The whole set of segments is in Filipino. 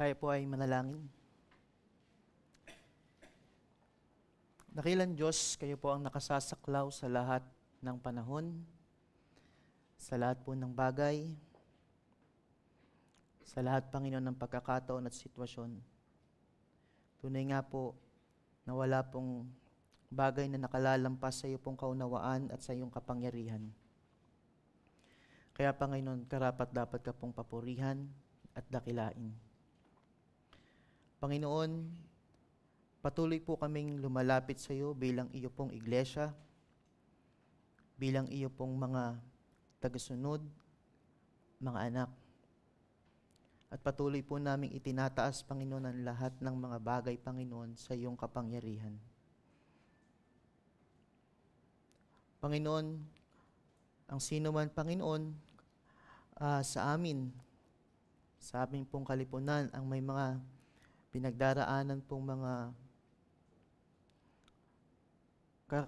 Tayo po ay manalangin. Dakilang Diyos, kayo po ang nakasasaklaw sa lahat ng panahon, sa lahat po ng bagay, sa lahat, Panginoon, ng pagkakataon at sitwasyon. Tunay nga po na wala pong bagay na nakalalampas sa iyo pong kaunawaan at sa iyong kapangyarihan. Kaya, Panginoon, karapat dapat ka pong papurihan at dakilain. Panginoon, patuloy po kaming lumalapit sa iyo bilang iyo pong iglesia, bilang iyo pong mga tagasunod, mga anak. At patuloy po naming itinataas, Panginoon, ang lahat ng mga bagay, Panginoon, sa iyong kapangyarihan. Panginoon, ang sino man, Panginoon, sa amin pong kalipunan, ang may mga pinagdaraanan pong mga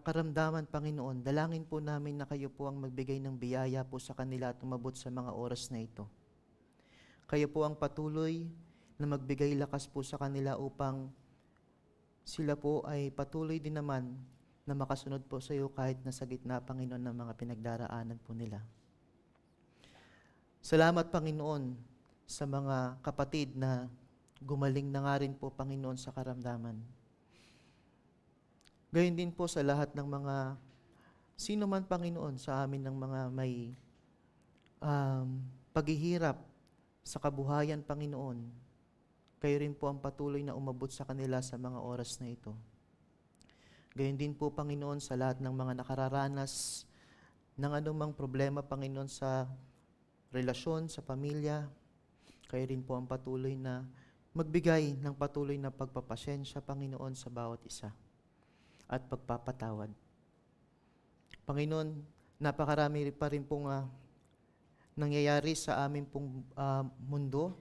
karamdaman, Panginoon, dalangin po namin na kayo po ang magbigay ng biyaya po sa kanila at umabot sa mga oras na ito. Kayo po ang patuloy na magbigay lakas po sa kanila upang sila po ay patuloy din naman na makasunod po sa iyo kahit nasa gitna, Panginoon, ng mga pinagdaraanan po nila. Salamat, Panginoon, sa mga kapatid na gumaling na nga rin po, Panginoon, sa karamdaman. Gayon din po sa lahat ng mga sino man, Panginoon, sa amin ng mga may paghihirap sa kabuhayan, Panginoon. Kayo rin po ang patuloy na umabot sa kanila sa mga oras na ito. Gayon din po, Panginoon, sa lahat ng mga nakararanas ng anumang problema, Panginoon, sa relasyon, sa pamilya. Kayo rin po ang patuloy na magbigay ng patuloy na pagpapasyensya, Panginoon, sa bawat isa at pagpapatawad. Panginoon, napakarami pa rin pong nangyayari sa aming pong mundo.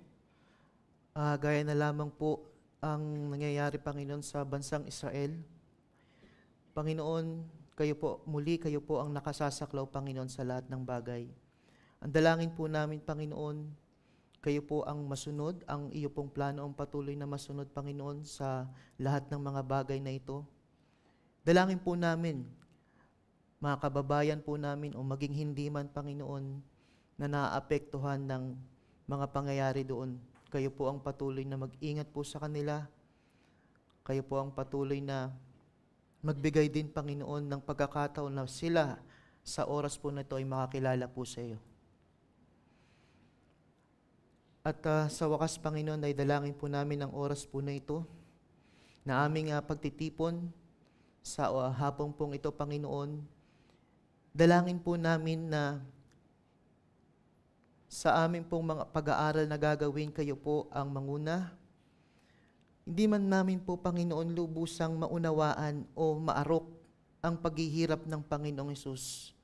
Gaya na lamang po ang nangyayari, Panginoon, sa bansang Israel. Panginoon, kayo po ang nakasasaklaw, Panginoon, sa lahat ng bagay. Ang dalangin po namin, Panginoon, kayo po ang masunod, ang iyo pong plano ang patuloy na masunod, Panginoon, sa lahat ng mga bagay na ito. Dalangin po namin, mga kababayan po namin, o maging hindi man, Panginoon, na naaapektuhan ng mga pangyayari doon. Kayo po ang patuloy na mag-ingat po sa kanila. Kayo po ang patuloy na magbigay din, Panginoon, ng pagkakataon na sila sa oras po na ito ay makakilala po sa iyo. At sa wakas, Panginoon, ay dalangin po namin ang oras po na ito na aming pagtitipon sa hapong pong ito, Panginoon. Dalangin po namin na sa amin pong mga pag-aaral na gagawin, kayo po ang manguna. Hindi man namin po, Panginoon, lubusang maunawaan o maarok ang paghihirap ng Panginoong Hesus.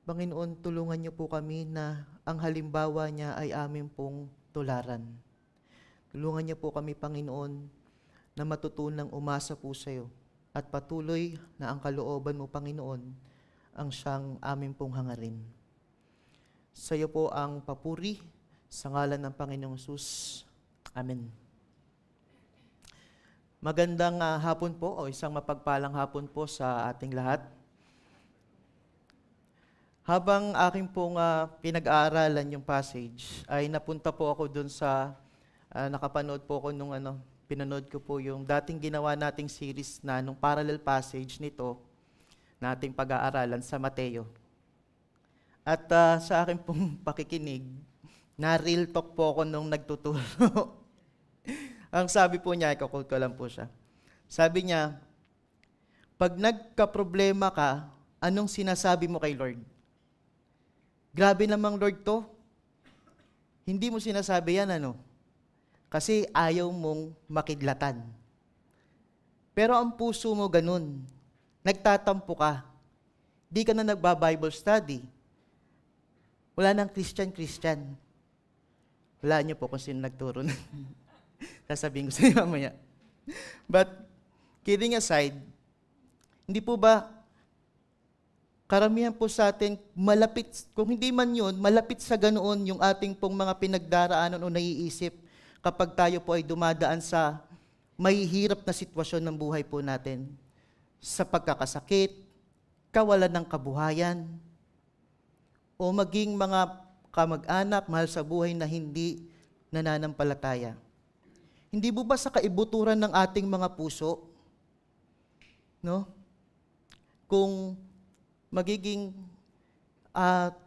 Panginoon, tulungan niyo po kami na ang halimbawa niya ay amin pong tularan. Tulungan niyo po kami, Panginoon, na matutunang umasa po sa iyo at patuloy na ang kalooban mo, Panginoon, ang siyang amin pong hangarin. Sa iyo po ang papuri sa ngalan ng Panginoong Hesus. Amen. Magandang hapon po o isang mapagpalang hapon po sa ating lahat. Habang aking pong pinag-aaralan yung passage, ay napunta po ako dun sa, nakapanood po ako nung pinanood ko po yung dating ginawa nating series na nung parallel passage nito, na ating pag-aaralan sa Mateo. At sa aking pong pakikinig, na-real talk po ako nung nagtuturo. Ang sabi po niya, ikakult ko lang po siya. Sabi niya, pag nagka-problema ka, anong sinasabi mo kay Lord? Grabe namang Lord to. Hindi mo sinasabi yan, kasi ayaw mong makidlatan. Pero ang puso mo ganun. Nagtatampo ka. Di ka na nagba-Bible study. Wala nang Christian. Wala niyo po kung sino nagturo. Sasabihin ko sa inyo mamaya. But, kidding aside, hindi po ba karamihan po sa atin, malapit, kung hindi man yun, malapit sa ganoon yung ating pong mga pinagdaraanan o naiisip. kapag tayo po ay dumadaan sa mahihirap na sitwasyon ng buhay po natin, sa pagkakasakit, kawalan ng kabuhayan, o maging mga kamag-anak, mahal sa buhay na hindi nananampalataya. Hindi po ba sa kaibuturan ng ating mga puso, no? Kung magiging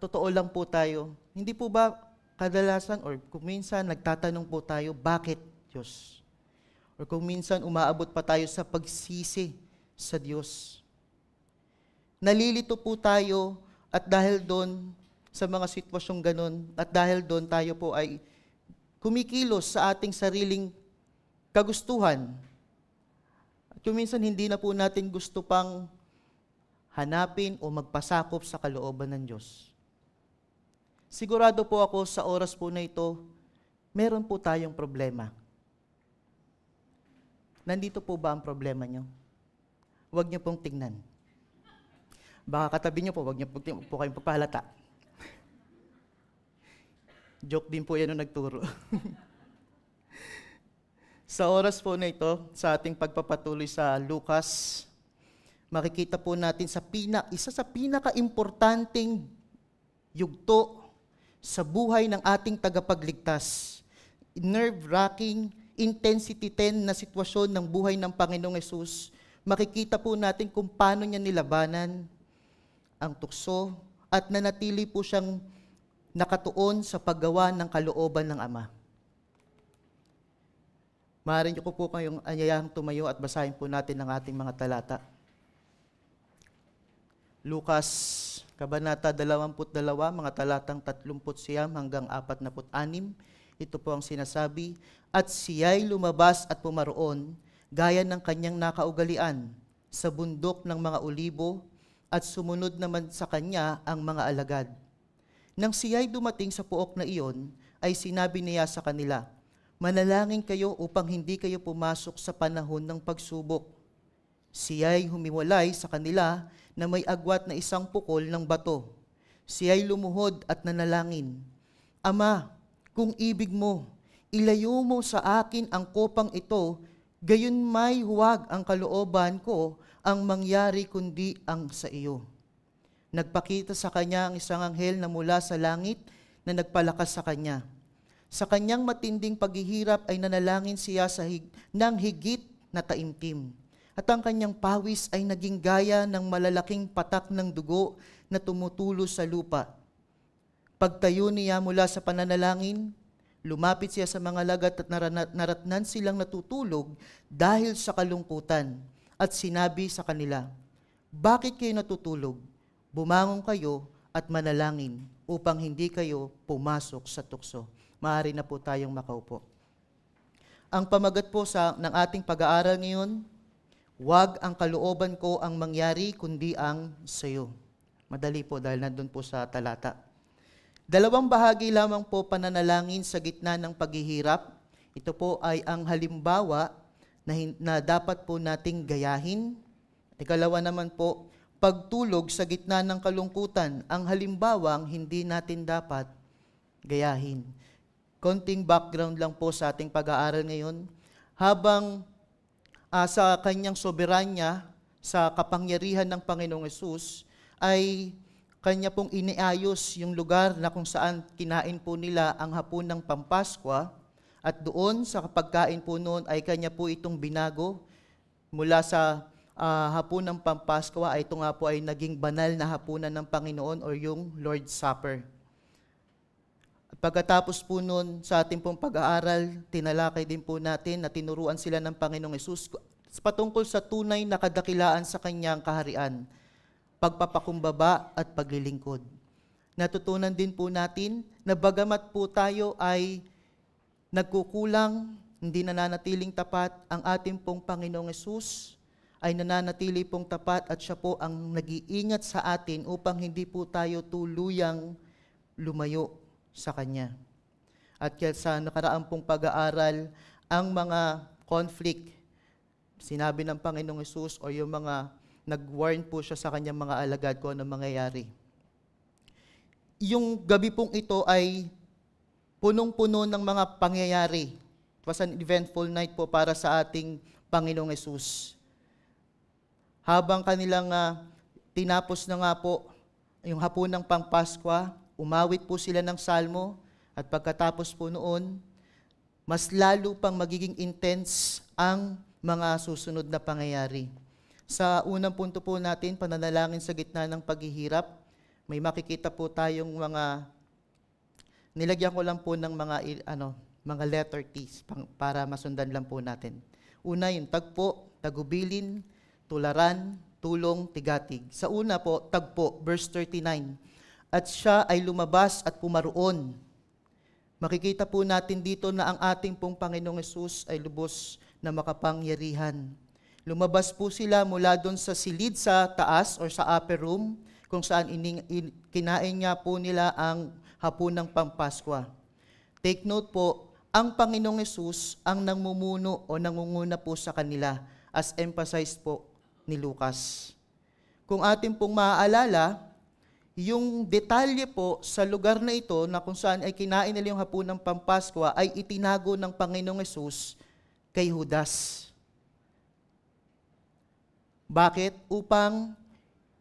totoo lang po tayo, hindi po ba kadalasan or kung minsan nagtatanong po tayo, bakit Diyos? Or kung minsan umaabot pa tayo sa pagsisi sa Diyos. Nalilito po tayo at dahil doon sa mga sitwasyong ganun at dahil doon tayo po ay kumikilos sa ating sariling kagustuhan. At kung minsan hindi na po natin gusto pang hanapin o magpasakop sa kalooban ng Diyos. Sigurado po ako sa oras po na ito, meron po tayong problema. Nandito po ba ang problema nyo? Huwag nyo pong tingnan. Baka katabi nyo po, huwag nyo po kayong pagpahalata. Joke din po yan nung nagturo. Sa oras po na ito, sa ating pagpapatuloy sa Lucas, makikita po natin isa sa pinaka-importanting yugto sa buhay ng ating tagapagligtas. Nerve-wracking, intensity 10 na sitwasyon ng buhay ng Panginoong Hesus. Makikita po natin kung paano niya nilabanan ang tukso at nanatili po siyang nakatuon sa paggawa ng kalooban ng Ama. Maaari niyo po kayong anyayahang tumayo at basahin po natin ang ating mga talata. Lucas, Kabanata 22, mga talatang 39 hanggang 46. Ito po ang sinasabi, at siya'y lumabas at pumaroon, gaya ng kanyang nakaugalian, sa bundok ng mga olibo, at sumunod naman sa kanya ang mga alagad. Nang siya'y dumating sa puok na iyon, ay sinabi niya sa kanila, manalangin kayo upang hindi kayo pumasok sa panahon ng pagsubok. Siya'y humiwalay sa kanila na may agwat na isang pukol ng bato. Siya'y lumuhod at nanalangin, Ama, kung ibig mo, ilayo mo sa akin ang kopang ito, gayon may huwag ang kalooban ko ang mangyari kundi ang sa iyo. Nagpakita sa kanya ang isang anghel na mula sa langit na nagpalakas sa kanya. Sa kanyang matinding paghihirap ay nanalangin siya ng higit na taimtim. At ang kanyang pawis ay naging gaya ng malalaking patak ng dugo na tumutulo sa lupa. Pagtayo niya mula sa pananalangin, lumapit siya sa mga lagat at naratnan silang natutulog dahil sa kalungkutan. At sinabi sa kanila, bakit kayo natutulog? Bumangon kayo at manalangin upang hindi kayo pumasok sa tukso. Maaari na po tayong makaupo. Ang pamagat po ng ating pag-aaral ngayon, huwag ang kalooban ko ang mangyari kundi ang sayo. Madali po dahil nandun po sa talata. Dalawang bahagi lamang po pananalangin sa gitna ng paghihirap. Ito po ay ang halimbawa na dapat po nating gayahin. Ikalawa naman po, pagtulog sa gitna ng kalungkutan, ang halimbawang hindi natin dapat gayahin. Konting background lang po sa ating pag-aaral ngayon. Habang sa kanyang soberanya, sa kapangyarihan ng Panginoong Hesus, ay kanya pong iniayos yung lugar na kung saan kinain po nila ang hapon ng Pampaskwa, at doon sa pagkain po noon ay kanya po itong binago mula sa hapon ng Pampaskwa, ay ito nga po ay naging banal na hapunan ng Panginoon o yung Lord's Supper. Pagkatapos po noon sa ating pong pag-aaral, tinalakay din po natin na tinuruan sila ng Panginoong Hesus patungkol sa tunay na kadakilaan sa kanyang kaharian, pagpapakumbaba at paglilingkod. Natutunan din po natin na bagamat po tayo ay nagkukulang, hindi nananatiling tapat, ang ating pong Panginoong Hesus ay nananatili pong tapat at siya po ang nag-iingat sa atin upang hindi po tayo tuluyang lumayo sa Kanya. At kaya sa nakaraang pong pag-aaral, ang mga conflict, sinabi ng Panginoong Hesus o yung mga nag-warn po siya sa Kanyang mga alagad kung ano mangyayari. Yung gabi pong ito ay punong-puno ng mga pangyayari It was an eventful night po para sa ating Panginoong Hesus. Habang kanilang tinapos na nga po yung hapunang Pangpaskwa, umawit po sila ng salmo at pagkatapos po noon, mas lalo pang magiging intense ang mga susunod na pangyayari. Sa unang punto po natin, pananalangin sa gitna ng paghihirap, may makikita po tayong nilagyan ko lang po ng mga letter T's para masundan lang po natin. Una yung tagpo, tagubilin, tularan, tulong, tigatig. Sa una po, tagpo, verse 39. At siya ay lumabas at pumaroon. Makikita po natin dito na ang ating pong Panginoong Hesus ay lubos na makapangyarihan. Lumabas po sila mula doon sa silid sa taas or sa upper room, kung saan kinain nga po nila ang hapunang Pampaskwa. Take note po, ang Panginoong Hesus ang nangmumuno o nangunguna po sa kanila, as emphasized po ni Lucas. Kung atin pong maaalala, yung detalye po sa lugar na ito na kung saan ay kinain nila yung hapunang Pampaskwa ay itinago ng Panginoong Hesus kay Judas. Bakit? Upang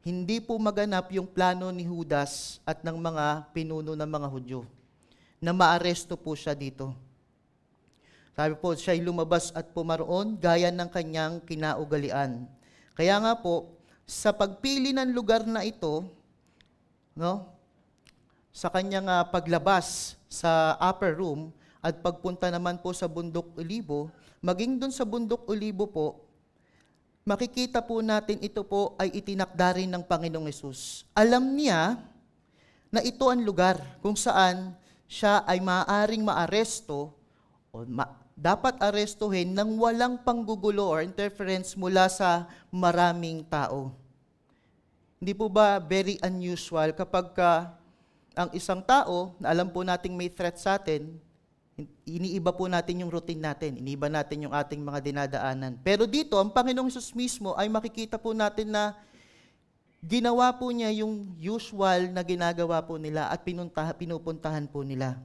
hindi po maganap yung plano ni Judas at ng mga pinuno ng mga Hudyo na maaresto po siya dito. Sabi po, siya'y lumabas at pumaroon gaya ng kanyang kinaugalian. Kaya nga po, sa pagpili ng lugar na ito, sa kanyang paglabas sa upper room at pagpunta naman po sa Bundok Olibo, maging doon sa Bundok Olibo po, makikita po natin ito po ay itinakda rin ng Panginoong Hesus. Alam niya na ito ang lugar kung saan siya ay maaaring maaresto o dapat arestuhin nang walang panggugulo or interference mula sa maraming tao. Hindi po ba very unusual kapag ang isang tao na alam po nating may threat sa atin, iniiba po natin yung routine natin, iniiba natin yung ating mga dinadaanan. Pero dito, ang Panginoong Hesus mismo ay makikita po natin na ginawa po niya yung usual na ginagawa po nila at pinupuntahan po nila.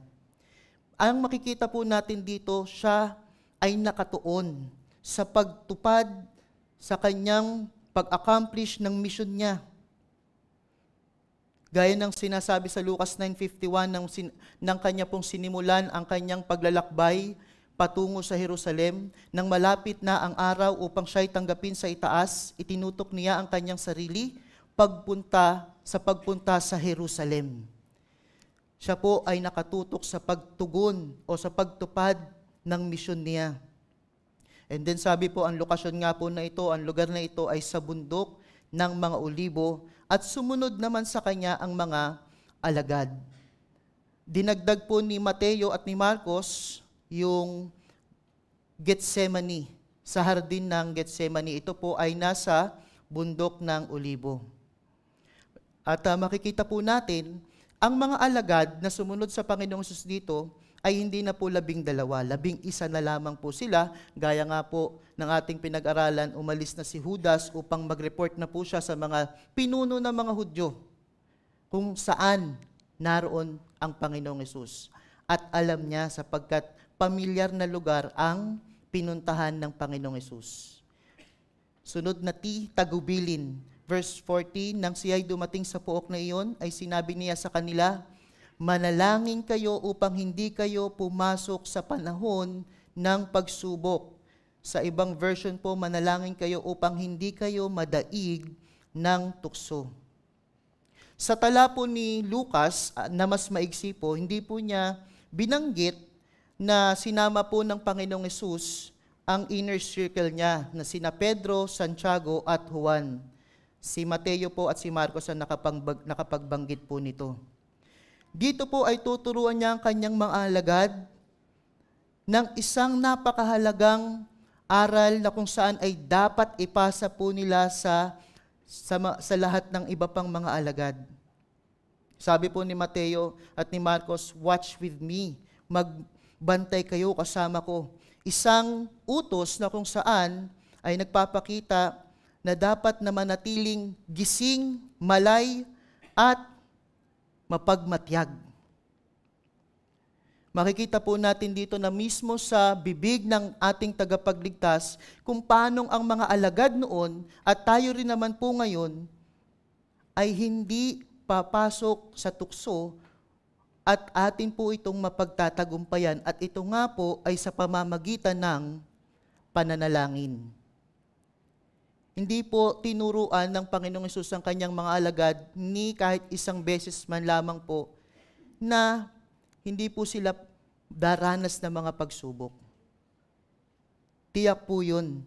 Ang makikita po natin dito, siya ay nakatuon sa pagtupad sa kanyang pag-accomplish ng mission niya. Gaya ng sinasabi sa Lucas 9:51 nang kanya pong sinimulan ang kanyang paglalakbay patungo sa Jerusalem, nang malapit na ang araw upang siya'y tanggapin sa itaas, itinutok niya ang kanyang sarili pagpunta sa Jerusalem. Siya po ay nakatutok sa pagtugon o sa pagtupad ng misyon niya. And then sabi po, ang lokasyon nga po na ito, ang lugar na ito ay sa bundok ng mga Olibo at sumunod naman sa kanya ang mga alagad. Dinagdag po ni Mateo at ni Marcos yung Getsemani. Sa hardin ng Getsemani, ito po ay nasa bundok ng Olibo. At makikita po natin, ang mga alagad na sumunod sa Panginoong Hesus dito ay hindi na po 12, 11 na lamang po sila. Gaya nga po ng ating pinag-aralan, umalis na si Judas upang mag-report na po siya sa mga pinuno ng mga Hudyo kung saan naroon ang Panginoong Hesus. At alam niya sapagkat pamilyar na lugar ang pinuntahan ng Panginoong Hesus. Sunod na tagubilin. Verse 40, nang siya'y dumating sa pook na iyon, ay sinabi niya sa kanila, manalangin kayo upang hindi kayo pumasok sa panahon ng pagsubok. Sa ibang version po, manalangin kayo upang hindi kayo madaig ng tukso. Sa tala po ni Lucas, na mas maigsi po, hindi po niya binanggit na sinama po ng Panginoong Hesus ang inner circle niya na sina Pedro, Santiago at Juan. Si Mateo po at si Marcos ang nakapagbanggit po nito. Dito po ay tuturuan niya ang kanyang mga alagad ng isang napakahalagang aral na kung saan ay dapat ipasa po nila sa lahat ng iba pang mga alagad. Sabi po ni Mateo at ni Marcos, watch with me, magbantay kayo kasama ko. Isang utos na kung saan ay nagpapakita na dapat na manatiling gising, malay, at mapagmatyag. Makikita po natin dito na mismo sa bibig ng ating tagapagligtas kung paanong ang mga alagad noon at tayo rin naman po ngayon ay hindi papasok sa tukso at atin po itong mapagtatagumpayan at ito nga po ay sa pamamagitan ng pananalangin. Hindi po tinuruan ng Panginoong Hesus ang kanyang mga alagad ni kahit isang beses man lamang po na hindi po sila daranas ng mga pagsubok. Tiyak po yun.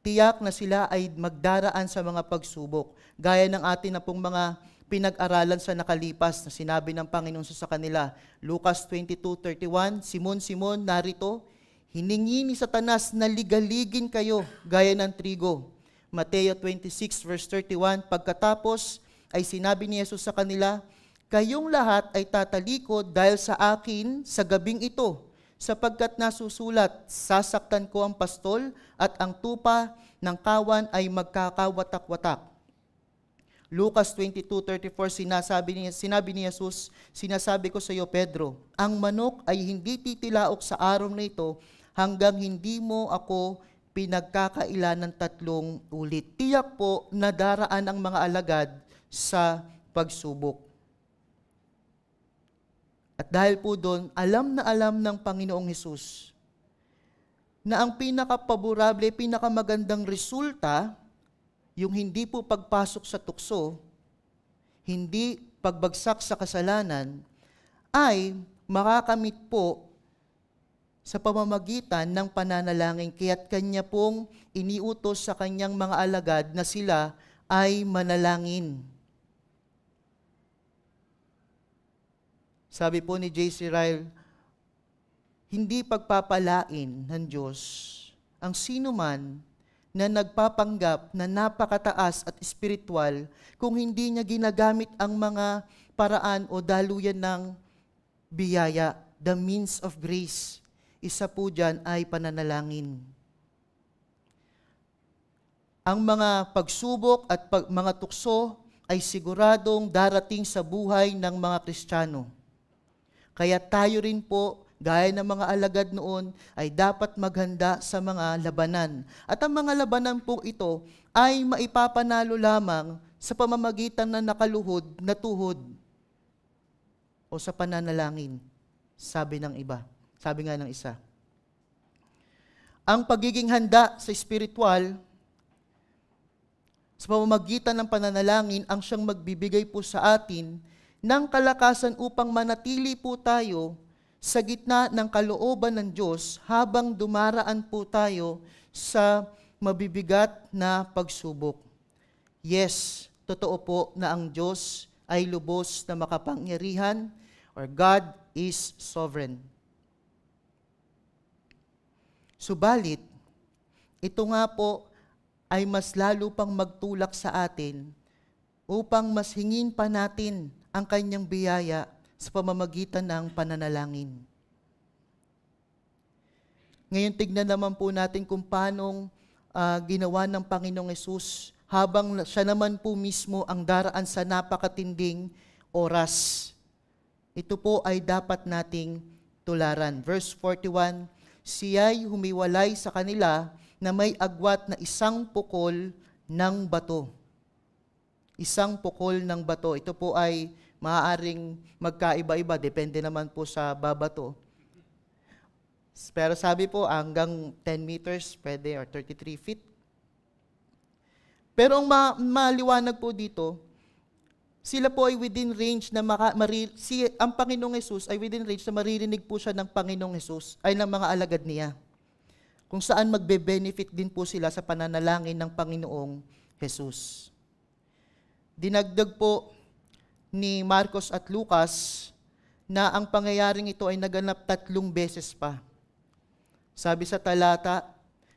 Tiyak na sila ay magdaraan sa mga pagsubok. Gaya ng atin na pong mga pinag-aralan sa nakalipas na sinabi ng Panginoon sa kanila. Lucas 22:31, Simon, Simon, narito, hiningi ni Satanas na ligaligin kayo gaya ng trigo. Mateo 26:31, pagkatapos ay sinabi ni Jesus sa kanila, kayong lahat ay tatalikod dahil sa akin sa gabing ito, sapagkat nasusulat, sasaktan ko ang pastol at ang tupa ng kawan ay magkakawatak-watak. Lucas 22:34, sinabi ni Jesus, sinasabi ko sa iyo, Pedro, ang manok ay hindi titilaok sa araw na ito hanggang hindi mo ako pinagkakailan ng 3 ulit. Tiyak po na daraan ang mga alagad sa pagsubok. At dahil po doon, alam na alam ng Panginoong Hesus na ang pinakapaborable, pinakamagandang resulta, yung hindi po pagpasok sa tukso, hindi pagbagsak sa kasalanan, ay makakamit po sa pamamagitan ng pananalangin. Kaya't kanya pong iniutos sa kanyang mga alagad na sila ay manalangin. Sabi po ni J.C. Ryle, hindi pagpapalain ng Diyos ang sino man na nagpapanggap na napakataas at espiritual kung hindi niya ginagamit ang mga paraan o daluyan ng biyaya, the means of grace. Isa po dyan ay pananalangin. Ang mga pagsubok at mga tukso ay siguradong darating sa buhay ng mga Kristiyano. Kaya tayo rin po, gaya ng mga alagad noon, ay dapat maghanda sa mga labanan. At ang mga labanan po ito ay maipapanalo lamang sa pamamagitan ng nakaluhod na tuhod o sa pananalangin, sabi ng iba. Sabi nga ng isa. Ang pagiging handa sa espiritual, sa pamamagitan ng pananalangin, ang siyang magbibigay po sa atin ng kalakasan upang manatili po tayo sa gitna ng kalooban ng Diyos habang dumaraan po tayo sa mabibigat na pagsubok. Yes, totoo po na ang Diyos ay lubos na makapangyarihan, or God is sovereign. Subalit, ito nga po ay mas lalo pang magtulak sa atin upang mas hingin pa natin ang kanyang biyaya sa pamamagitan ng pananalangin. Ngayon, tignan naman po natin kung paanong ginawa ng Panginoong Hesus habang siya naman po mismo ang daraan sa napakatinding oras. Ito po ay dapat nating tularan. Verse 41, siya'y humiwalay sa kanila na may agwat na 1 pukol ng bato. 1 pukol ng bato. Ito po ay maaaring magkaiba-iba, depende naman po sa babato. Pero sabi po, hanggang 10 meters pwede, or 33 feet. Pero ang maliwanag po dito, sila po ay within range na ang Panginoong Hesus ay within range na maririnig po siya ng Panginoong Hesus, ay ng mga alagad niya. Kung saan magbe-benefit din po sila sa pananalangin ng Panginoong Hesus. Dinagdag po ni Marcos at Lucas na ang pangyayaring ito ay naganap 3 beses pa. Sabi sa talata,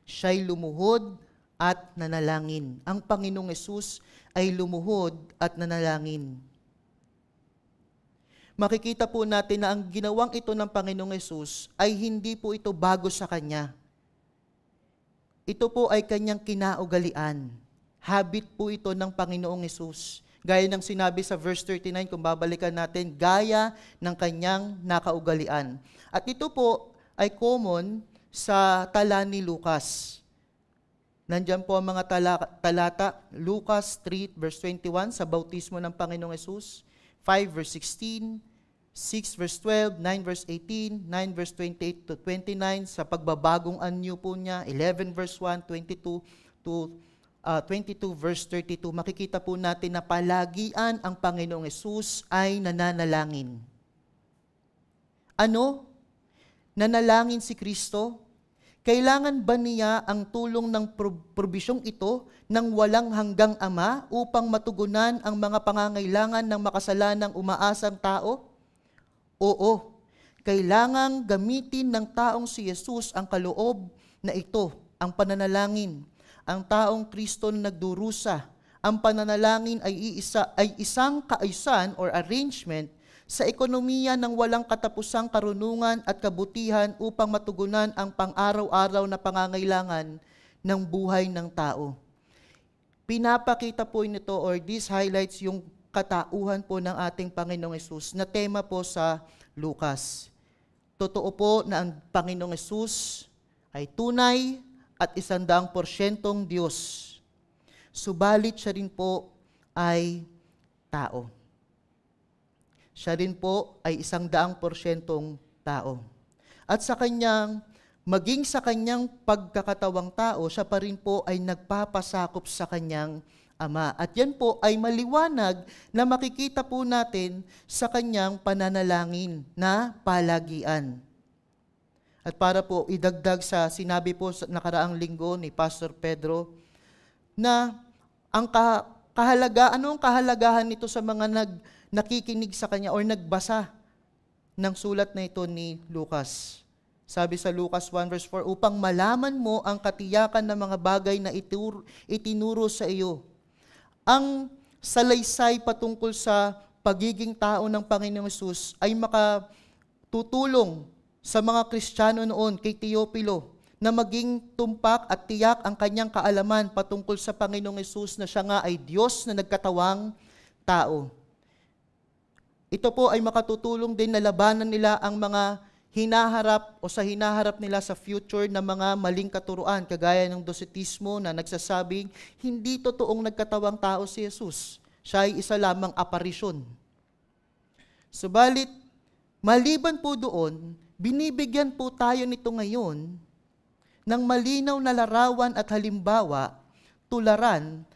siya'y lumuhod at nanalangin. Ang Panginoong Hesus ay lumuhod at nanalangin. Makikita po natin na ang ginawang ito ng Panginoong Hesus ay hindi po ito bago sa Kanya. Ito po ay Kanyang kinaugalian. Habit po ito ng Panginoong Hesus. Gaya ng sinabi sa verse 39, kung babalikan natin, gaya ng kanyang nakaugalian. At ito po ay common sa tala ni Lucas. Nandiyan po ang mga talata, Lucas 3 verse 21 sa bautismo ng Panginoong Hesus, 5 verse 16, 6 verse 12, 9 verse 18, 9 verse 28 to 29 sa pagbabagong anyo po niya, 11 verse 1, 22 to 22 verse 32. Makikita po natin na palagian ang Panginoong Hesus ay nananalangin. Ano? Nanalangin si Kristo? Kailangan ba niya ang tulong ng probisyong ito ng walang hanggang Ama upang matugunan ang mga pangangailangan ng makasalanang umaasang tao? Oo, kailangang gamitin ng taong si Jesus ang kaloob na ito, ang pananalangin. Ang taong Kristo na nagdurusa, ang pananalangin ay isang kaayusan or arrangement sa ekonomiya ng walang katapusang karunungan at kabutihan upang matugunan ang pang-araw-araw na pangangailangan ng buhay ng tao. Pinapakita po nito or this highlights yung katauhan po ng ating Panginoong Hesus na tema po sa Lucas. Totoo po na ang Panginoong Hesus ay tunay at 100% Diyos. Subalit siya rin po ay tao. Siya rin po ay 100% tao. At maging sa kanyang pagkakatawang tao, siya pa rin po ay nagpapasakop sa kanyang Ama. At yan po ay maliwanag na makikita po natin sa kanyang pananalangin na palagian. At para po idagdag sa sinabi po sa nakaraang linggo ni Pastor Pedro, na ang anong kahalagahan nito sa mga nakikinig sa kanya or nagbasa ng sulat na ito ni Lucas. Sabi sa Lucas 1 verse 4, upang malaman mo ang katiyakan ng mga bagay na itinuro sa iyo. Ang salaysay patungkol sa pagiging tao ng Panginoong Hesus ay makatutulong sa mga Kristiyano noon kay Teopilo na maging tumpak at tiyak ang kanyang kaalaman patungkol sa Panginoong Hesus na siya nga ay Diyos na nagkatawang tao. Ito po ay makatutulong din na labanan nila ang mga hinaharap nila sa future na mga maling katuruan, kagaya ng Docetismo na nagsasabing hindi totoong nagkatawang tao si Jesus. Siya ay isa lamang aparisyon. Subalit, maliban po doon, binibigyan po tayo nito ngayon ng malinaw na larawan at halimbawa, tularan,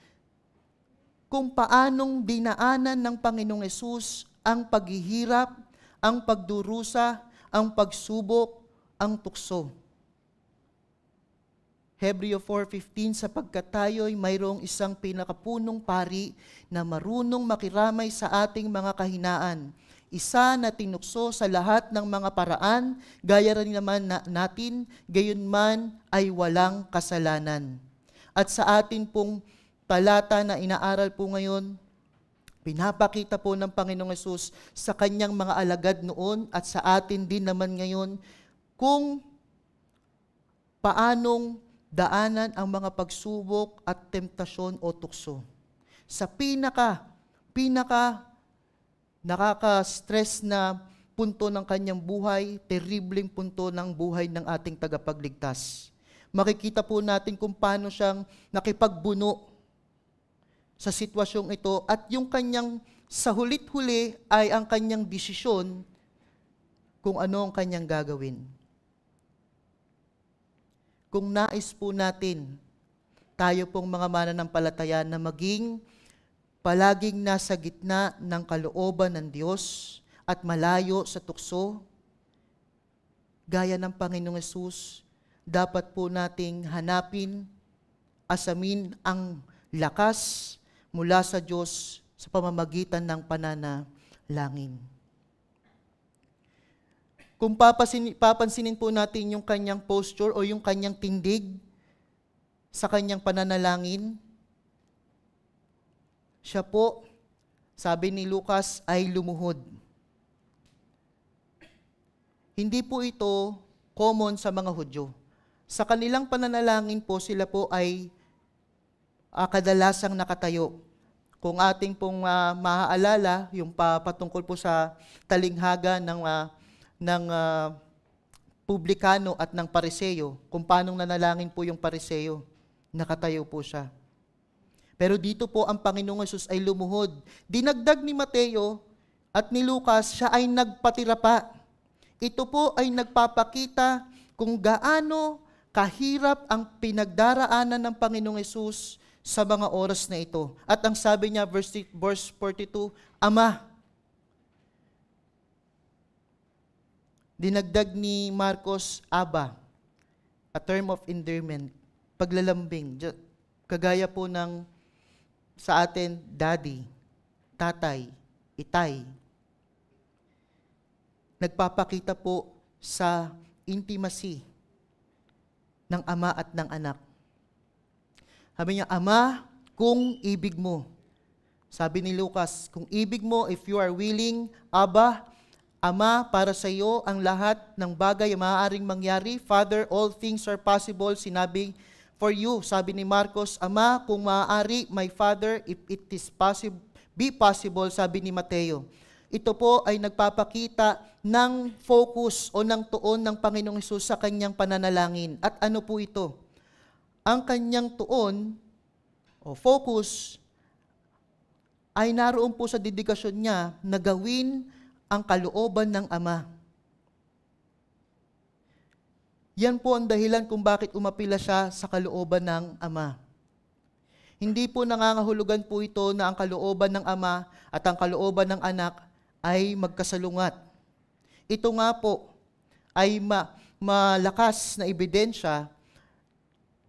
kung paanong dinaanan ng Panginoong Hesus ang paghihirap, ang pagdurusa, ang pagsubok, ang tukso. Hebreo 4:15, sapagkat tayo'y mayroong isang pinakapunong pari na marunong makiramay sa ating mga kahinaan. Isa na tinukso sa lahat ng mga paraan, gaya rin naman natin, gayon man ay walang kasalanan. At sa atin pong talata na inaaral po ngayon, pinapakita po ng Panginoong Hesus sa kanyang mga alagad noon at sa atin din naman ngayon kung paanong daanan ang mga pagsubok at temptasyon o tukso. Sa pinaka nakaka-stress na punto ng kanyang buhay, terribleng punto ng buhay ng ating tagapagligtas. Makikita po natin kung paano siyang nakipagbuno sa sitwasyong ito at yung kanyang sa hulit-huli ay ang kanyang desisyon kung ano ang kanyang gagawin. Kung nais po natin, tayo pong mga mananampalataya na maging palaging nasa gitna ng kalooban ng Diyos at malayo sa tukso, gaya ng Panginoong Hesus, dapat po nating hanapin, asamin ang lakas mula sa Diyos sa pamamagitan ng pananalangin. Kung papansinin po natin yung kanyang posture o yung kanyang tindig sa kanyang pananalangin, siya po, sabi ni Lucas, ay lumuhod. Hindi po ito common sa mga Hudyo. Sa kanilang pananalangin po, sila po ay kadalasang nakatayo Kung ating pong maaalala, yung patungkol po sa talinghaga ng publikano at ng pariseyo, kung paanong nanalangin po yung pariseyo, nakatayo po siya. Pero dito po ang Panginoong Hesus ay lumuhod. Dinagdag ni Mateo at ni Lucas, siya ay nagpatira pa. Ito po ay nagpapakita kung gaano kahirap ang pinagdaraanan ng Panginoong Hesus sa mga oras na ito. At ang sabi niya, verse 42, Ama. Dinagdag ni Marcos, Aba, a term of endearment, paglalambing, kagaya po ng sa atin, daddy, tatay, itay. Nagpapakita po sa intimacy ng ama at ng anak. Sabi niya, Ama, kung ibig mo. Sabi ni Lucas, kung ibig mo, if you are willing, Aba, Ama, para sa iyo ang lahat ng bagay ang maaaring mangyari. Father, all things are possible. Sinabi, for you, sabi ni Marcos, Ama, kung maaari, my Father, if it is possible, be possible, sabi ni Mateo. Ito po ay nagpapakita ng focus o ng tuon ng Panginoong Hesus sa kanyang pananalangin. At ano po ito? Ang kanyang tuon o focus ay naroon po sa dedikasyon niya na gawin ang kalooban ng Ama. Yan po ang dahilan kung bakit umapila siya sa kalooban ng Ama. Hindi po nangangahulugan po ito na ang kalooban ng Ama at ang kalooban ng Anak ay magkasalungat. Ito nga po ay malakas na ebidensya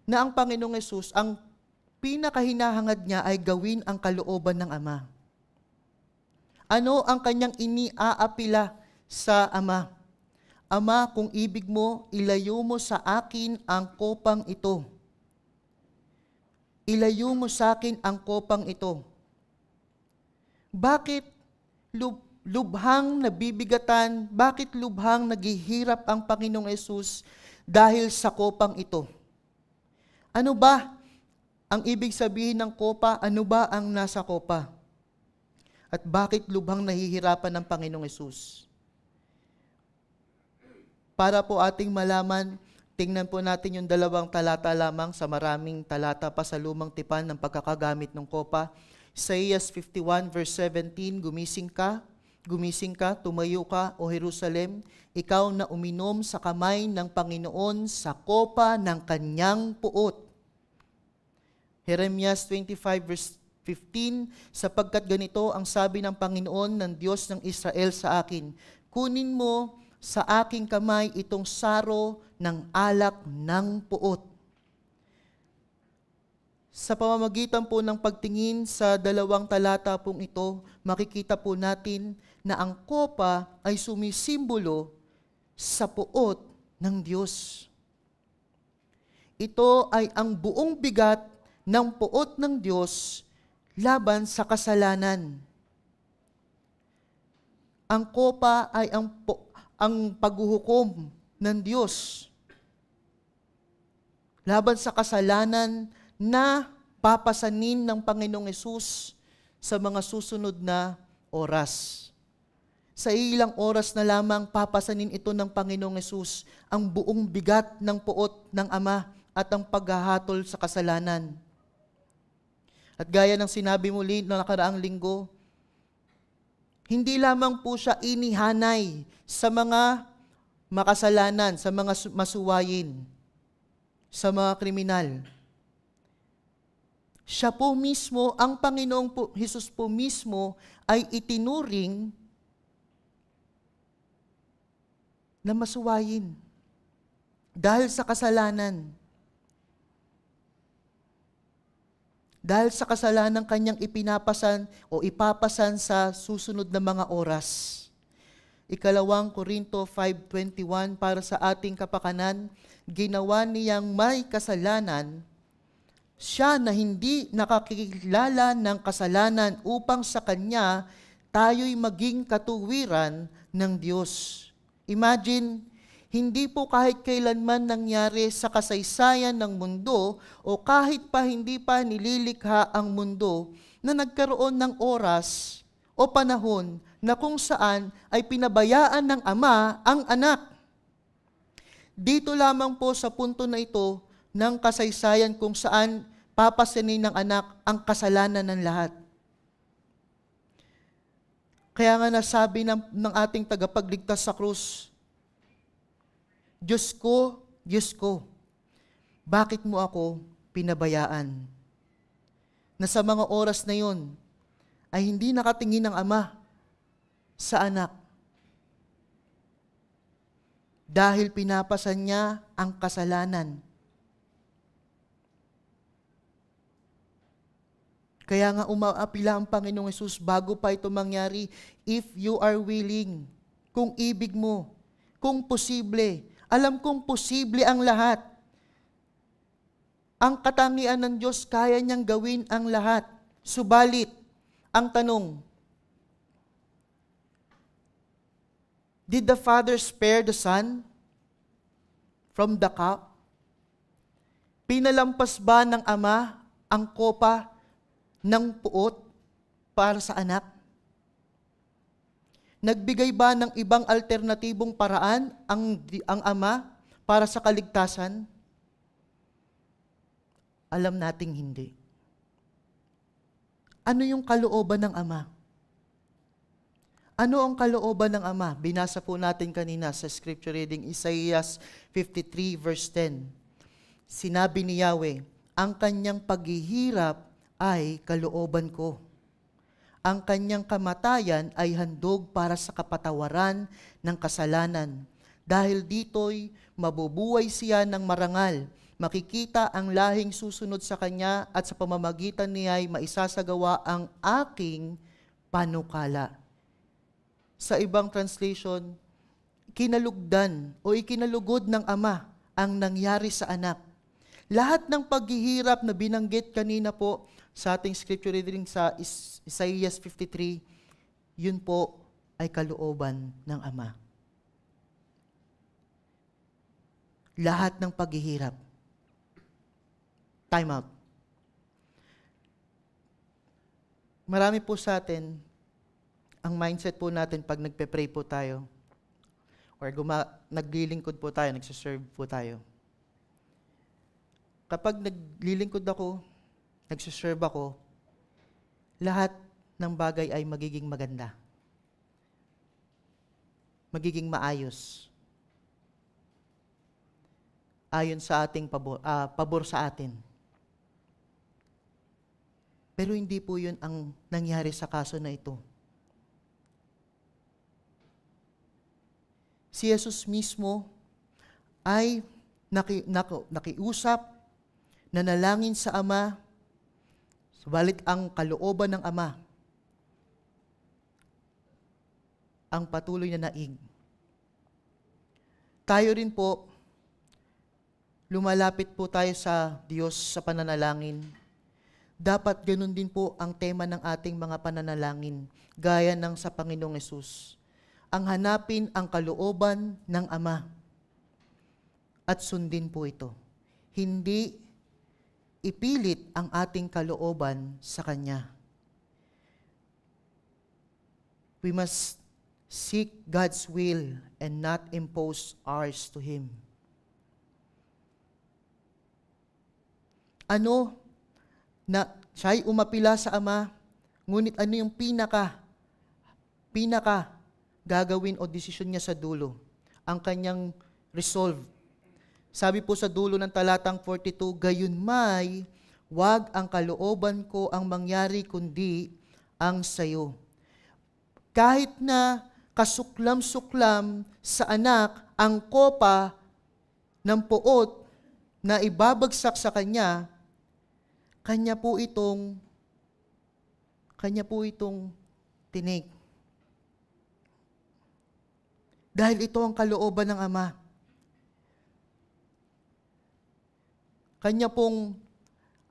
na ang Panginoong Hesus, ang pinakahinahangad niya ay gawin ang kalooban ng Ama. Ano ang kanyang iniaapila sa Ama? Ama, kung ibig mo, ilayo mo sa akin ang kopang ito. Ilayo mo sa akin ang kopang ito. Bakit lubhang nabibigatan, bakit lubhang naghihirap ang Panginoong Hesus dahil sa kopang ito? Ano ba ang ibig sabihin ng kopa? Ano ba ang nasa kopa? At bakit lubhang nahihirapan ng Panginoong Hesus? Para po ating malaman, tingnan po natin yung 2 talata lamang sa maraming talata pa sa lumang tipan ng pagkakagamit ng kopa. Isaiah 51 verse 17, gumising ka, tumayo ka, O Jerusalem, ikaw na uminom sa kamay ng Panginoon sa kopa ng kanyang puot. Jeremiah 25 verse 15, sapagkat ganito ang sabi ng Panginoon ng Diyos ng Israel sa akin, kunin mo sa aking kamay itong saro ng alak ng puot. Sa pamamagitan po ng pagtingin sa 2 talata pong ito, makikita po natin na ang kopa ay sumisimbolo sa puot ng Diyos. Ito ay ang buong bigat ng puot ng Diyos laban sa kasalanan. Ang kopa ay ang paghuhukom ng Diyos laban sa kasalanan na papasanin ng Panginoong Hesus sa mga susunod na oras. Sa ilang oras na lamang papasanin ito ng Panginoong Hesus ang buong bigat ng puot ng Ama at ang paghahatol sa kasalanan. At gaya ng sinabi muli na nakaraang linggo, hindi lamang po siya inihanay sa mga makasalanan, sa mga masuwayin, sa mga kriminal. Siya po mismo, ang Panginoong Hesus po mismo ay itinuring na masuwayin dahil sa kasalanan. Dahil sa kasalanan kanyang ipinapasan o ipapasan sa susunod na mga oras. 2 Korinto 5:21, para sa ating kapakanan, ginawa niyang may kasalanan, siya na hindi nakakilala ng kasalanan upang sa kanya tayo'y maging katuwiran ng Diyos. Imagine, hindi po kahit kailanman nangyari sa kasaysayan ng mundo o kahit pa hindi pa nililikha ang mundo, na nagkaroon ng oras o panahon na kung saan ay pinabayaan ng ama ang anak. Dito lamang po sa punto na ito ng kasaysayan kung saan papasanin ng anak ang kasalanan ng lahat. Kaya nga nasabi ng ating tagapagligtas sa krus, Diyos ko, bakit mo ako pinabayaan? Na sa mga oras na yon ay hindi nakatingin ng ama sa anak. Dahil pinapasan niya ang kasalanan. Kaya nga umaapila ang Panginoong Hesus bago pa ito mangyari, if you are willing, kung ibig mo, kung posible, alam kong posible ang lahat. Ang katangian ng Diyos, kaya niyang gawin ang lahat. Subalit, ang tanong, did the Father spare the Son from the cup? Pinalampas ba ng Ama ang kopa ng puot para sa anak? Nagbigay ba ng ibang alternatibong paraan ang Ama para sa kaligtasan? Alam nating hindi. Ano yung kalooban ng Ama? Ano ang kalooban ng Ama? Binasa po natin kanina sa scripture reading, Isaiah 53 verse 10. Sinabi ni Yahweh, ang kanyang paghihirap ay kalooban ko. Ang kanyang kamatayan ay handog para sa kapatawaran ng kasalanan. Dahil dito'y mabubuhay siya ng marangal. Makikita ang lahing susunod sa kanya at sa pamamagitan niya ay maisasagawa ang aking panukala. Sa ibang translation, kinalugdan o ikinalugod ng Ama ang nangyari sa anak. Lahat ng paghihirap na binanggit kanina po sa ating scripture reading sa Isaiah 53, yun po ay kalooban ng Ama. Lahat ng paghihirap. Time out. Marami po sa atin, ang mindset po natin pag nagpe-pray po tayo, or naglilingkod po tayo, nagsiserve po tayo. Kapag naglilingkod ako, nagsiserve ako, lahat ng bagay ay magiging maganda. Magiging maayos. Ayon sa ating pabor sa atin. Pero hindi po yun ang nangyari sa kaso na ito. Si Jesus mismo ay nakiusap, nanalangin sa Ama, subalit ang kalooban ng Ama ang patuloy na naig. Tayo rin po, lumalapit po tayo sa Diyos sa pananalangin. Dapat ganun din po ang tema ng ating mga pananalangin, gaya ng sa Panginoong Hesus. Ang hanapin ang kalooban ng Ama at sundin po ito. Hindi ipilit ang ating kalooban sa Kanya. We must seek God's will and not impose ours to Him. Ano na siya'y umapila sa Ama, ngunit ano yung pinaka gagawin o desisyon niya sa dulo? Ang kanyang resolve. Sabi po sa dulo ng talatang 42, gayunmay, wag ang kalooban ko ang mangyari kundi ang sayo. Kahit na kasuklam-suklam sa anak ang kopa ng puot na ibabagsak sa kanya, kanya po itong tinig. Dahil ito ang kalooban ng Ama. Kanya pong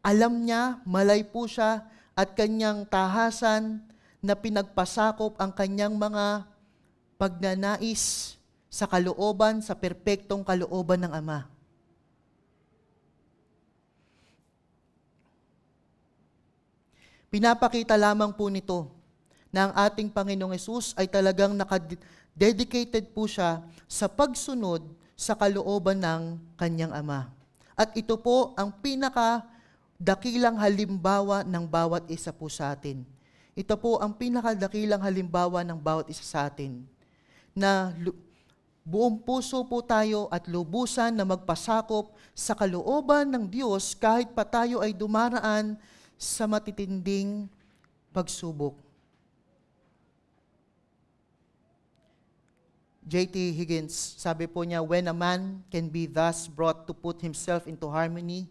alam niya, malay po siya, at kanyang tahasan na pinagpasakop ang kanyang mga pagnanais sa kalooban, sa perpektong kalooban ng Ama. Pinapakita lamang po nito na ang ating Panginoong Hesus ay talagang dedicated po siya sa pagsunod sa kalooban ng kanyang Ama. At ito po ang pinakadakilang halimbawa ng bawat isa po sa atin. Ito po ang pinakadakilang halimbawa ng bawat isa sa atin na buong puso po tayo at lubusan na magpasakop sa kalooban ng Diyos kahit pa tayo ay dumaraan sa matitinding pagsubok. J.T. Higgins, sabi po niya, when a man can be thus brought to put himself into harmony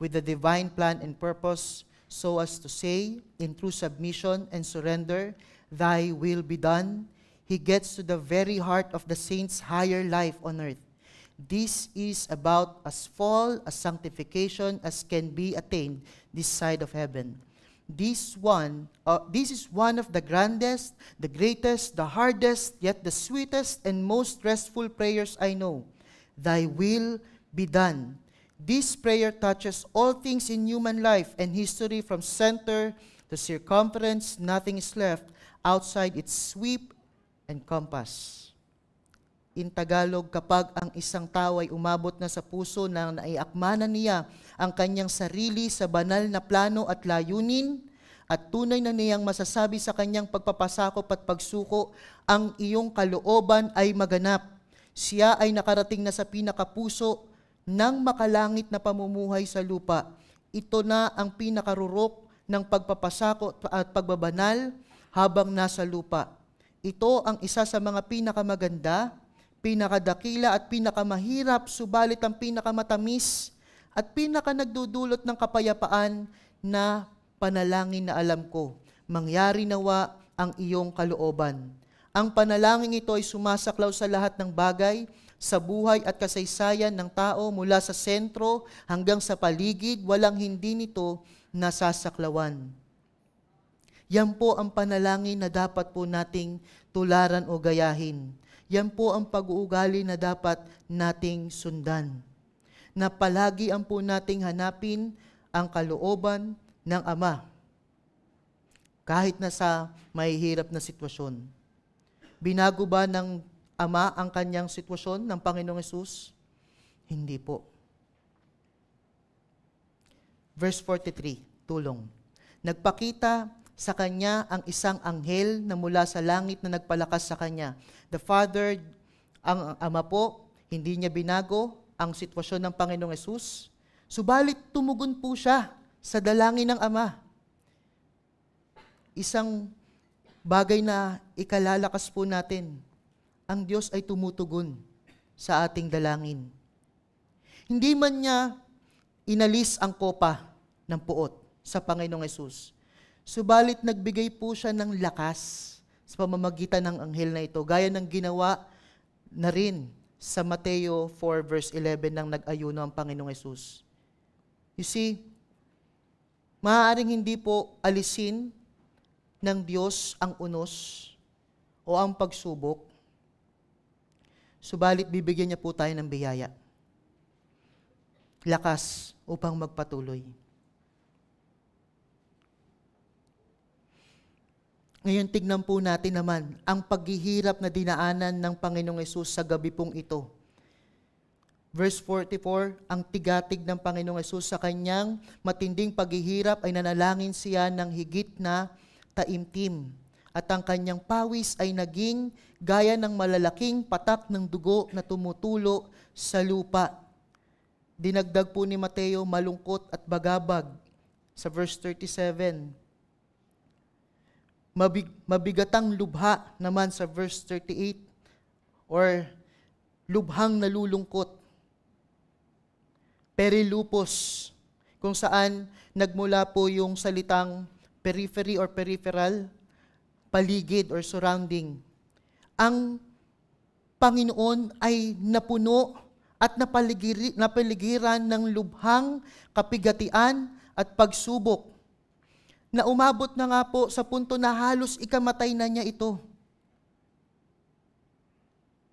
with the divine plan and purpose, so as to say, in true submission and surrender, thy will be done, he gets to the very heart of the saint's higher life on earth. This is about as full a sanctification as can be attained this side of heaven. This is one of the grandest, the greatest, the hardest, yet the sweetest and most restful prayers I know. Thy will be done. This prayer touches all things in human life and history from center to circumference. Nothing is left outside its sweep and compass. In Tagalog, kapag ang isang tao ay umabot na sa puso na naiakmanan niya ang kanyang sarili sa banal na plano at layunin, at tunay na niyang masasabi sa kanyang pagpapasakop at pagsuko, ang iyong kalooban ay maganap. Siya ay nakarating na sa pinakapuso ng makalangit na pamumuhay sa lupa. Ito na ang pinakarurok ng pagpapasakop at pagbabanal habang nasa lupa. Ito ang isa sa mga pinakamaganda, pinakadakila at pinakamahirap, subalit ang pinakamatamis at pinakanagdudulot ng kapayapaan na panalangin na alam ko. Mangyari nawa ang iyong kalooban. Ang panalangin ito ay sumasaklaw sa lahat ng bagay, sa buhay at kasaysayan ng tao mula sa sentro hanggang sa paligid, walang hindi nito nasasaklawan. Yan po ang panalangin na dapat po nating tularan o gayahin. Yan po ang pag-uugali na dapat nating sundan. Na palagi ang po nating hanapin ang kalooban ng Ama. Kahit na sa mahihirap na sitwasyon. Binago ba ng Ama ang kanyang sitwasyon ng Panginoong Hesus? Hindi po. Verse 43, tulong. Nagpakita sa kanya ang isang anghel na mula sa langit na nagpalakas sa kanya. The Father, ang Ama po, hindi niya binago ang sitwasyon ng Panginoong Hesus. Subalit tumugon po siya sa dalangin ng Ama. Isang bagay na ikalalakas po natin, ang Diyos ay tumutugon sa ating dalangin. Hindi man niya inalis ang kopa ng puot sa Panginoong Hesus. Subalit nagbigay po siya ng lakas sa pamamagitan ng anghel na ito, gaya ng ginawa na rin sa Mateo 4 verse 11 nang nag-ayuno ang Panginoong Hesus. You see, maaaring hindi po alisin ng Diyos ang unos o ang pagsubok, subalit bibigyan niya po tayo ng biyaya, lakas upang magpatuloy. Ngayon, tignan po natin naman ang paghihirap na dinaanan ng Panginoong Hesus sa gabi pong ito. Verse 44, ang tigatig ng Panginoong Hesus sa kanyang matinding paghihirap ay nanalangin siya ng higit na taimtim. At ang kanyang pawis ay naging gaya ng malalaking patak ng dugo na tumutulo sa lupa. Dinagdag po ni Mateo, malungkot at bagabag sa verse 37. Mabigatang lubha naman sa verse 38 or lubhang nalulungkot. Perilupos, kung saan nagmula po yung salitang periphery or peripheral, paligid or surrounding. Ang Panginoon ay napuno at napaligiran ng lubhang kapigatian at pagsubok na umabot na nga po sa punto na halos ikamatay na niya ito.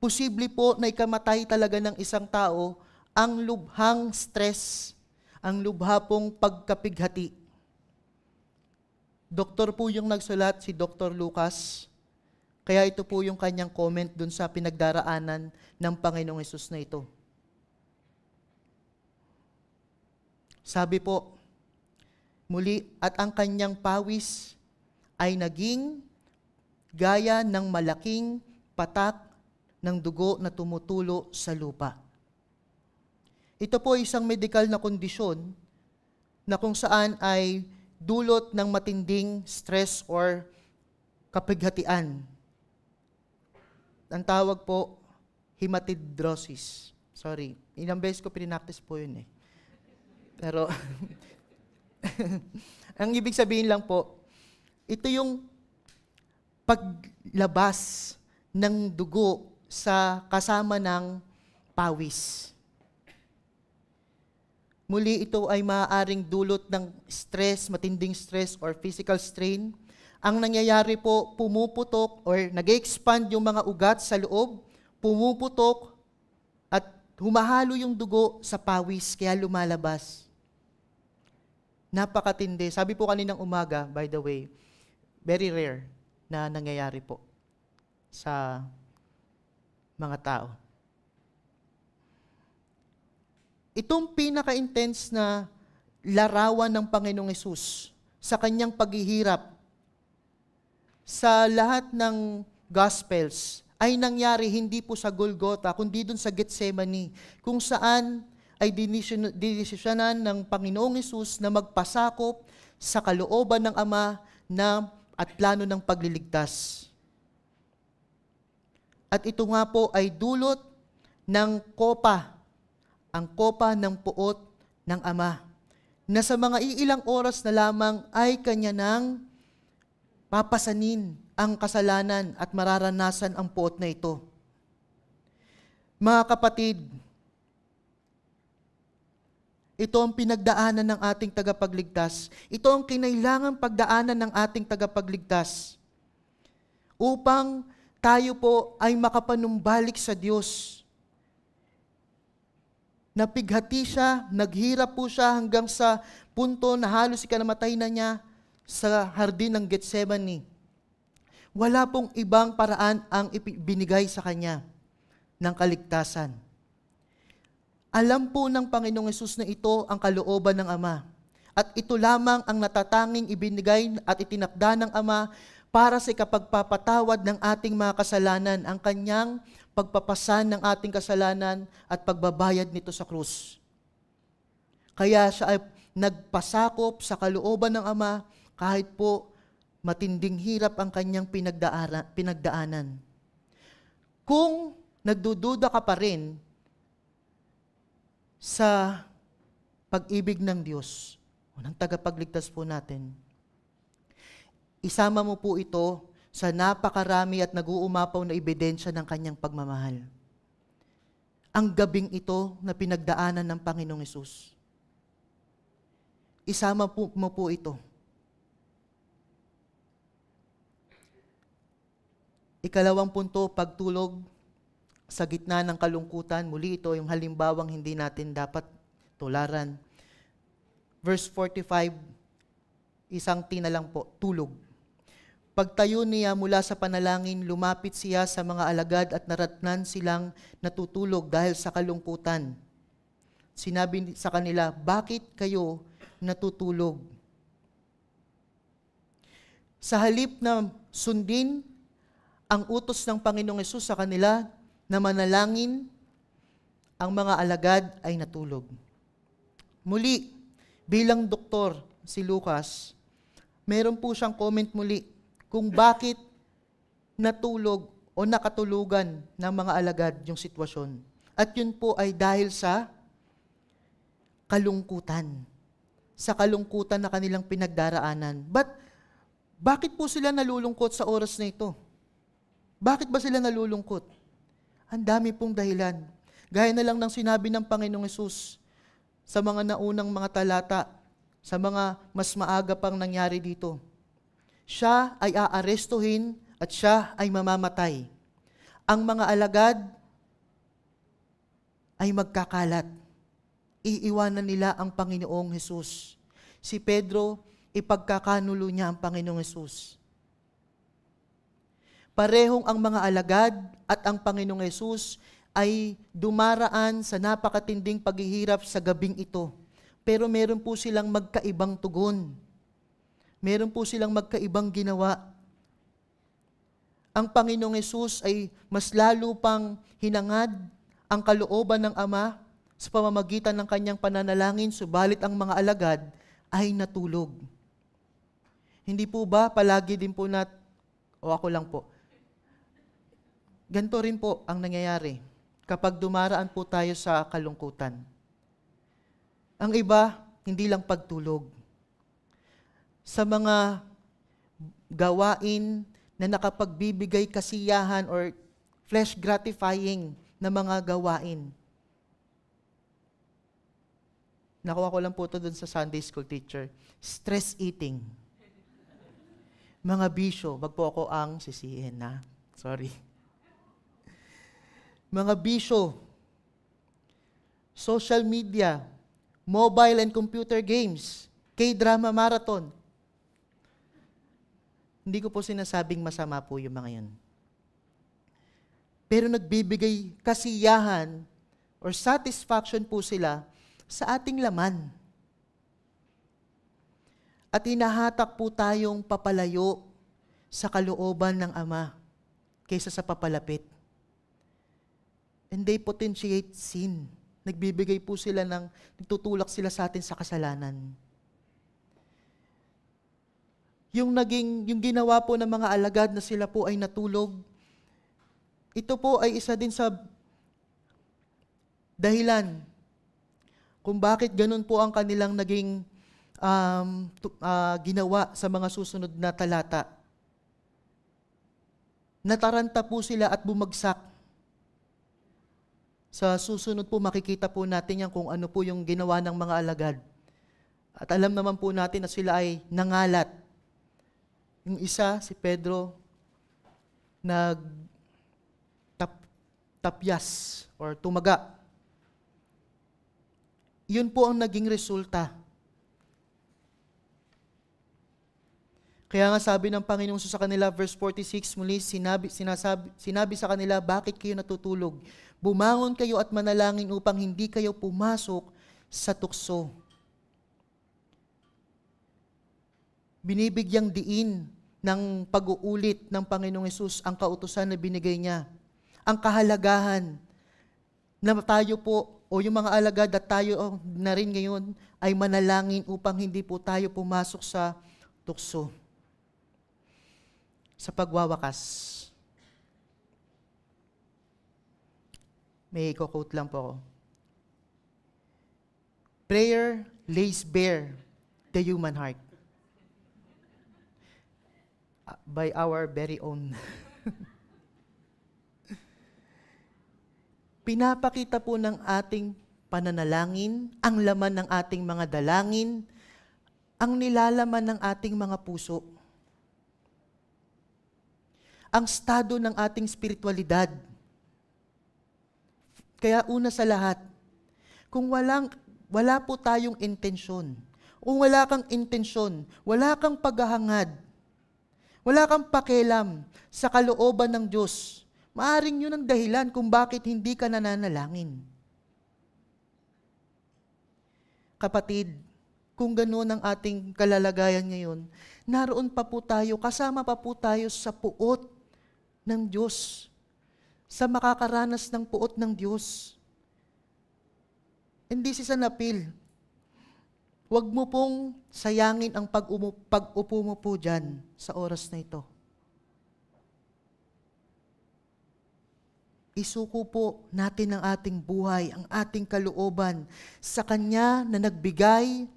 Posible po na ikamatay talaga ng isang tao ang lubhang stress, ang lubha pong pagkapighati. Doktor po yung nagsulat, si Dr. Lucas. Kaya ito po yung kanyang comment dun sa pinagdaraanan ng Panginoong Hesus na ito. Sabi po, muli, at ang kanyang pawis ay naging gaya ng malaking patak ng dugo na tumutulo sa lupa. Ito po isang medical na kondisyon na kung saan ay dulot ng matinding stress or kapighatian. Ang tawag po, hematidrosis. Sorry, ilang beses ko pinaktis po yun eh. Pero, ang ibig sabihin lang po, ito yung paglabas ng dugo sa kasama ng pawis. Muli, ito ay maaaring dulot ng stress, matinding stress or physical strain. Ang nangyayari po, pumuputok or nag-expand yung mga ugat sa loob, pumuputok at humahalo yung dugo sa pawis, kaya lumalabas. Napakatindi. Sabi po kaninang umaga, by the way, very rare na nangyayari po sa mga tao. Itong pinaka-intense na larawan ng Panginoong Hesus sa kanyang paghihirap sa lahat ng Gospels ay nangyari hindi po sa Golgotha, kundi dun sa Gethsemane, kung saan ay dinisisyonan ng Panginoong Hesus na magpasakop sa kalooban ng Ama at plano ng pagliligtas. At ito nga po ay dulot ng kopa, ang kopa ng puot ng Ama, na sa mga iilang oras na lamang ay kanya nang papasanin ang kasalanan at mararanasan ang puot na ito. Mga kapatid, ito ang pinagdaanan ng ating tagapagligtas. Ito ang kinailangang pagdaanan ng ating tagapagligtas upang tayo po ay makapanumbalik sa Diyos. Napighati siya, naghirap po siya hanggang sa punto na halos ikanamatay na niya sa hardin ng Gethsemane. Wala pong ibang paraan ang binigay sa kanya ng kaligtasan. Alam po ng Panginoong Hesus na ito ang kalooban ng Ama. At ito lamang ang natatanging ibinigay at itinakda ng Ama para sa ikapagpapatawad ng ating mga kasalanan, ang kanyang pagpapasan ng ating kasalanan at pagbabayad nito sa krus. Kaya siya ay nagpasakop sa kalooban ng Ama kahit po matinding hirap ang kanyang pinagdaanan. Kung nagdududa ka pa rin sa pag-ibig ng Diyos o ng tagapagligtas po natin, isama mo po ito sa napakarami at nag-uumapaw na ebidensya ng kanyang pagmamahal. Ang gabing ito na pinagdaanan ng Panginoong Hesus. Isama mo po ito. Ikalawang punto, pagtulog sa gitna ng kalungkutan. Muli ito yung halimbawang hindi natin dapat tularan. Verse 45, isang tina lang po, tulog. Pagtayo niya mula sa panalangin, lumapit siya sa mga alagad at naratnan silang natutulog dahil sa kalungkutan. Sinabi sa kanila, bakit kayo natutulog? Sa halip na sundin ang utos ng Panginoong Hesus sa kanila na manalangin, ang mga alagad ay natulog. Muli, bilang doktor si Lucas, meron po siyang comment muli kung bakit natulog o nakatulugan ng mga alagad yung sitwasyon. At yun po ay dahil sa kalungkutan. Sa kalungkutan na kanilang pinagdaraanan. But, bakit po sila nalulungkot sa oras na ito? Bakit ba sila nalulungkot? Ang dami pong dahilan. Gaya na lang ng sinabi ng Panginoong Hesus sa mga naunang mga talata, sa mga mas maaga pang nangyari dito. Siya ay aarestuhin at siya ay mamamatay. Ang mga alagad ay magkakalat. Iiwanan nila ang Panginoong Hesus. Si Pedro ipagkakanulo niya ang Panginoong Hesus. Parehong ang mga alagad at ang Panginoong Hesus ay dumaraan sa napakatinding paghihirap sa gabing ito. Pero meron po silang magkaibang tugon. Meron po silang magkaibang ginawa. Ang Panginoong Hesus ay mas lalo pang hinangad ang kalooban ng Ama sa pamamagitan ng kanyang pananalangin, subalit ang mga alagad ay natulog. Hindi po ba palagi din po o ako lang po, ganito rin po ang nangyayari kapag dumaraan po tayo sa kalungkutan. Ang iba, hindi lang pagtulog. Sa mga gawain na nakapagbibigay kasiyahan or flesh gratifying na mga gawain. Nakuha ko lang po ito dun sa Sunday school teacher. Stress eating. Mga bisyo, wag po ako ang sisihin na. Sorry. Mga bisyo, social media, mobile and computer games, K-drama marathon. Hindi ko po sinasabing masama po yung mga yun. Pero nagbibigay kasiyahan or satisfaction po sila sa ating laman. At hinahatak po tayong papalayo sa kalooban ng Ama kaysa sa papalapit. And they potentiate sin. Nagbibigay po sila nagtutulak sila sa atin sa kasalanan. Yung ginawa po ng mga alagad na sila po ay natulog, ito po ay isa din sa dahilan kung bakit ganun po ang kanilang naging ginawa sa mga susunod na talata. Nataranta po sila at bumagsak. Sa susunod po makikita po natin yan kung ano po yung ginawa ng mga alagad. At alam naman po natin na sila ay nangalat. Yung isa, si Pedro, tapyas or tumaga. Yun po ang naging resulta. Kaya nga sabi ng Panginoon sa kanila, verse 46, muli sinabi sa kanila, bakit kayo natutulog? Bumangon kayo at manalangin upang hindi kayo pumasok sa tukso. Binibigyang diin ng pag-uulit ng Panginoong Hesus ang kautusan na binigay niya. Ang kahalagahan na tayo po, o yung mga alagad at tayo na rin ngayon, ay manalangin upang hindi po tayo pumasok sa tukso. Sa pagwawakas, may quote lang po ako. Prayer lays bare the human heart. By our very own. Pinapakita po ng ating pananalangin, ang laman ng ating mga dalangin, ang nilalaman ng ating mga puso. Ang estado ng ating spiritualidad. Kaya una sa lahat, kung wala po tayong intensyon, kung wala kang intensyon, wala kang paghahangad, wala kang pakialam sa kalooban ng Diyos, maaring yun ang dahilan kung bakit hindi ka nananalangin. Kapatid, kung gano'n ang ating kalalagayan ngayon, naroon pa po tayo, kasama pa po tayo sa puot ng Diyos, sa makakaranas ng puot ng Diyos. And this is an appeal. Huwag mo pong sayangin ang pag-upo mo po dyan sa oras na ito. Isuko po natin ang ating buhay, ang ating kalooban sa Kanya na nagbigay,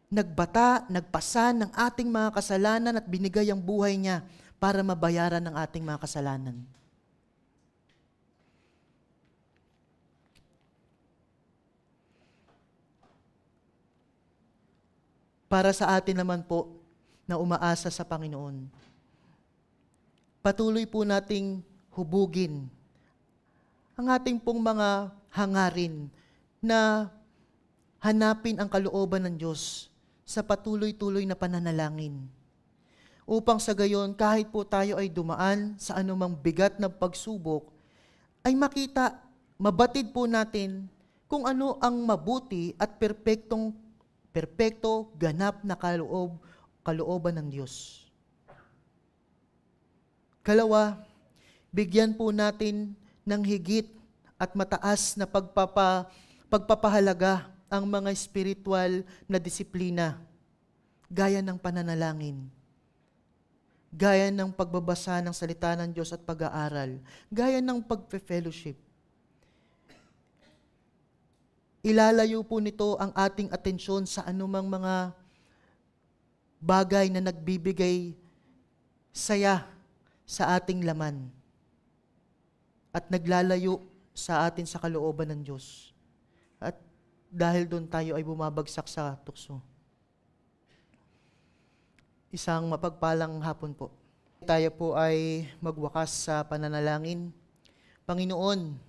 nagbata, nagpasan ng ating mga kasalanan at binigay ang buhay niya para mabayaran ng ating mga kasalanan. Para sa atin naman po na umaasa sa Panginoon, patuloy po nating hubugin ang ating pong mga hangarin na hanapin ang kalooban ng Diyos sa patuloy-tuloy na pananalangin. Upang sa gayon, kahit po tayo ay dumaan sa anumang bigat na pagsubok, ay makita, mabatid po natin kung ano ang mabuti at perpekto, ganap na kalooban ng Diyos. Kalawa, bigyan po natin ng higit at mataas na pagpapahalaga ang mga spiritual na disiplina, gaya ng pananalangin, gaya ng pagbabasa ng salita ng Diyos at pag-aaral, gaya ng pagpe-fellowship. Ilalayo po nito ang ating atensyon sa anumang mga bagay na nagbibigay saya sa ating laman at naglalayo sa atin sa kalooban ng Diyos. At dahil doon tayo ay bumabagsak sa tukso. Isang mapagpalang hapon po. Tayo po ay magwakas sa pananalangin. Panginoon,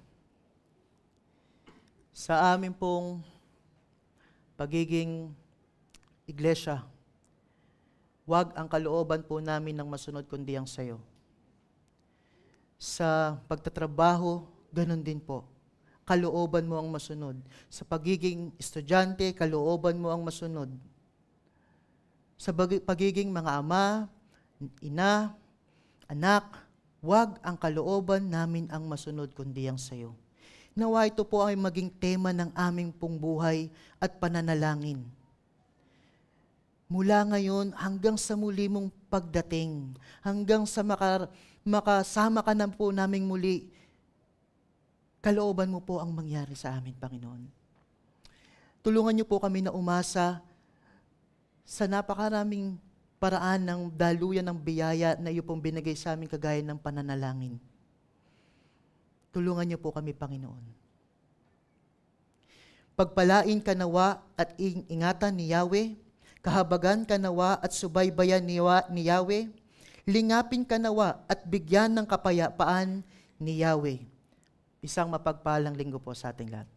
sa amin pong pagiging iglesia, wag ang kalooban po namin ng masunod kundi ang sayo. Sa pagtatrabaho, ganun din po. Kalooban mo ang masunod. Sa pagiging estudyante, kalooban mo ang masunod. Sa pagiging mga ama, ina, anak, wag ang kalooban namin ang masunod kundi ang sayo. Nawa ito po ay maging tema ng aming pong buhay at pananalangin. Mula ngayon hanggang sa muli mong pagdating, hanggang sa makasama ka na po naming muli, kalooban mo po ang mangyari sa amin, Panginoon. Tulungan niyo po kami na umasa sa napakaraming paraan ng daluyan ng biyaya na iyo pong binigay sa amin kagaya ng pananalangin. Tulungan niyo po kami, Panginoon. Pagpalain ka nawa at ingatan ni Yahweh, kahabagan ka nawa at subaybayan ni Yahweh, lingapin ka nawa at bigyan ng kapayapaan ni Yahweh. Isang mapagpalang linggo po sa ating lahat.